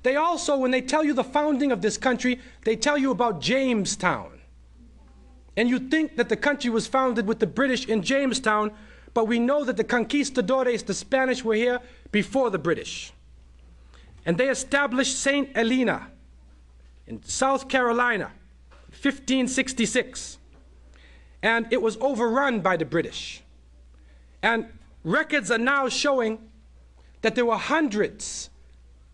They also, when they tell you the founding of this country, they tell you about Jamestown. And you think that the country was founded with the British in Jamestown, but we know that the conquistadores, the Spanish, were here before the British. And they established St. Helena in South Carolina, 1566. And it was overrun by the British. And records are now showing that there were hundreds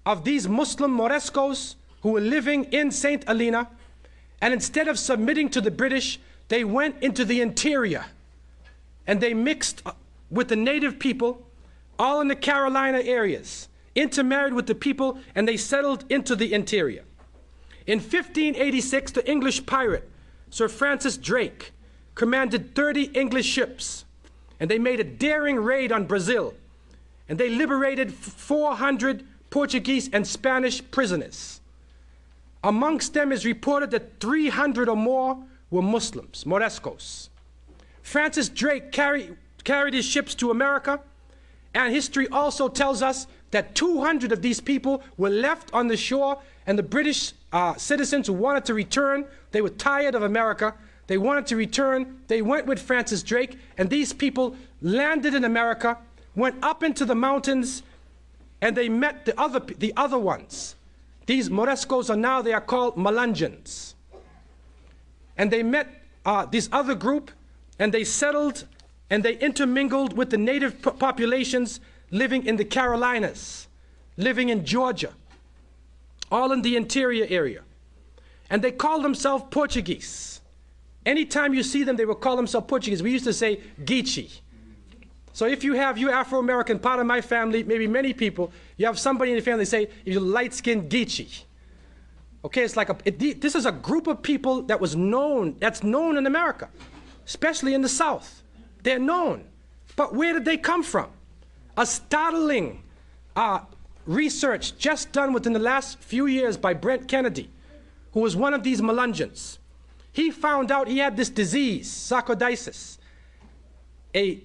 of these Muslim Moriscos who were living in St. Helena, and instead of submitting to the British, they went into the interior and they mixed with the native people, all in the Carolina areas, intermarried with the people, and they settled into the interior. In 1586, the English pirate, Sir Francis Drake, commanded 30 English ships, and they made a daring raid on Brazil, and they liberated 400 Portuguese and Spanish prisoners. Amongst them is reported that 300 or more were Muslims, Moriscos. Francis Drake carried his ships to America, and history also tells us that 200 of these people were left on the shore, and the British citizens who wanted to return, they were tired of America, they wanted to return, they went with Francis Drake, and these people landed in America, went up into the mountains, and they met the other ones. These Moriscos they are called melungeons. And they met this other group, and they settled, and they intermingled with the native populations living in the Carolinas, living in Georgia, all in the interior area. And they called themselves Portuguese. Anytime you see them, they will call themselves Portuguese. We used to say Geechee. So if you have, you're Afro-American, part of my family, maybe many people, you have somebody in the family say, you're light-skinned Geechee. Okay, it's like this is a group of people that was known, that's known in America, especially in the South. They're known. But where did they come from? A startling research just done within the last few years by Brent Kennedy, who was one of these melungeons. He found out he had this disease, sarcoidosis, a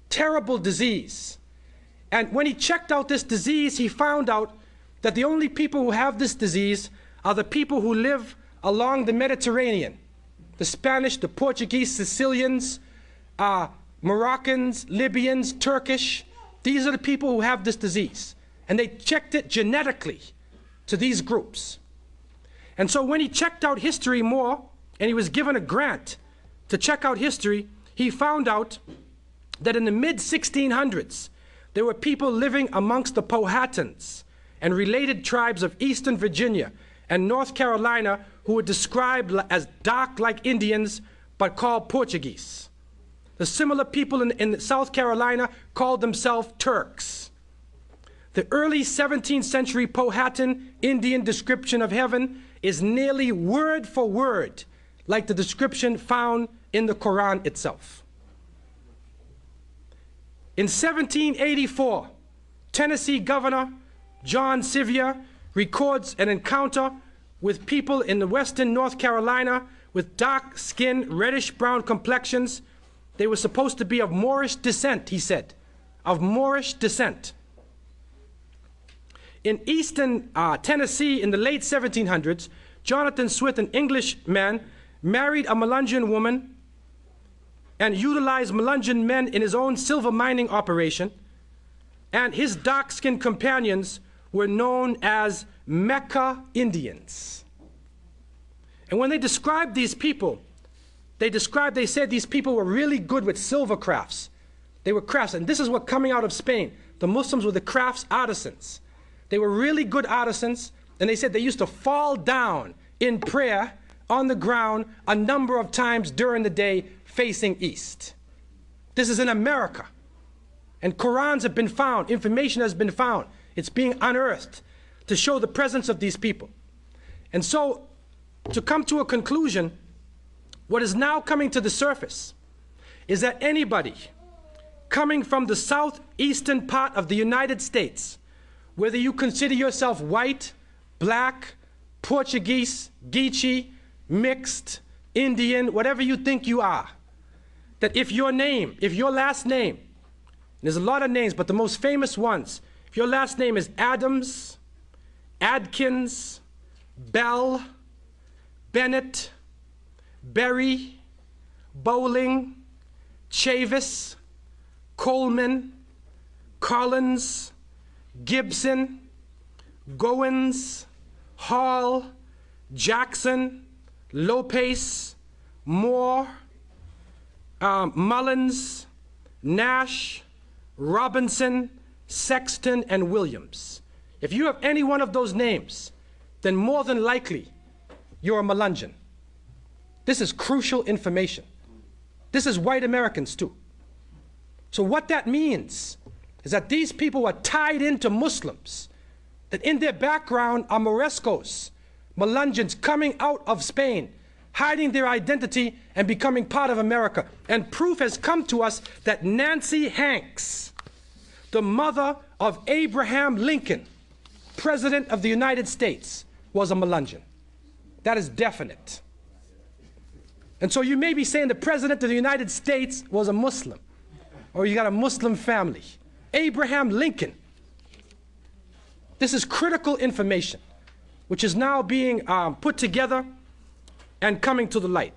terrible disease. And when he checked out this disease, he found out that the only people who have this disease are the people who live along the Mediterranean. The Spanish, the Portuguese, Sicilians, Moroccans, Libyans, Turkish. These are the people who have this disease. And they checked it genetically to these groups. And so when he checked out history more, and he was given a grant to check out history, he found out that in the mid-1600s, there were people living amongst the Powhatans and related tribes of Eastern Virginia and North Carolina who were described as dark like Indians, but called Portuguese. The similar people in South Carolina called themselves Turks. The early 17th century Powhatan Indian description of heaven is nearly word for word like the description found in the Quran itself. In 1784, Tennessee Governor John Sevier records an encounter with people in the western North Carolina with dark skin, reddish-brown complexions. They were supposed to be of Moorish descent, he said, of Moorish descent. In eastern Tennessee in the late 1700s, Jonathan Swift, an Englishman, married a Melungeon woman and utilized Melungeon men in his own silver mining operation, and his dark-skinned companions were known as Mecca Indians. And when they described these people, they said these people were really good with silver crafts. They were crafts, and this is what coming out of Spain. The Muslims were the crafts artisans. They were really good artisans, and they said they used to fall down in prayer on the ground a number of times during the day facing east. This is in America. And Qurans have been found, information has been found. It's being unearthed to show the presence of these people. And so, to come to a conclusion, what is now coming to the surface is that anybody coming from the southeastern part of the United States, whether you consider yourself white, black, Portuguese, Geechee, mixed, Indian, whatever you think you are, that if your last name, there's a lot of names, but the most famous ones, if your last name is Adams, Adkins, Bell, Bennett, Berry, Bowling, Chavis, Coleman, Collins, Gibson, Goins, Hall, Jackson, Lopez, Moore, Mullins, Nash, Robinson, Sexton, and Williams. If you have any one of those names, then more than likely you're a melungeon. This is crucial information. This is white Americans too. So what that means is that these people were tied into Muslims, that in their background are Morescos, melungeons coming out of Spain, hiding their identity and becoming part of America. And proof has come to us that Nancy Hanks, the mother of Abraham Lincoln, President of the United States, was a melungeon. That is definite. And so you may be saying the President of the United States was a Muslim, or you got a Muslim family. Abraham Lincoln. This is critical information, which is now being put together and coming to the light.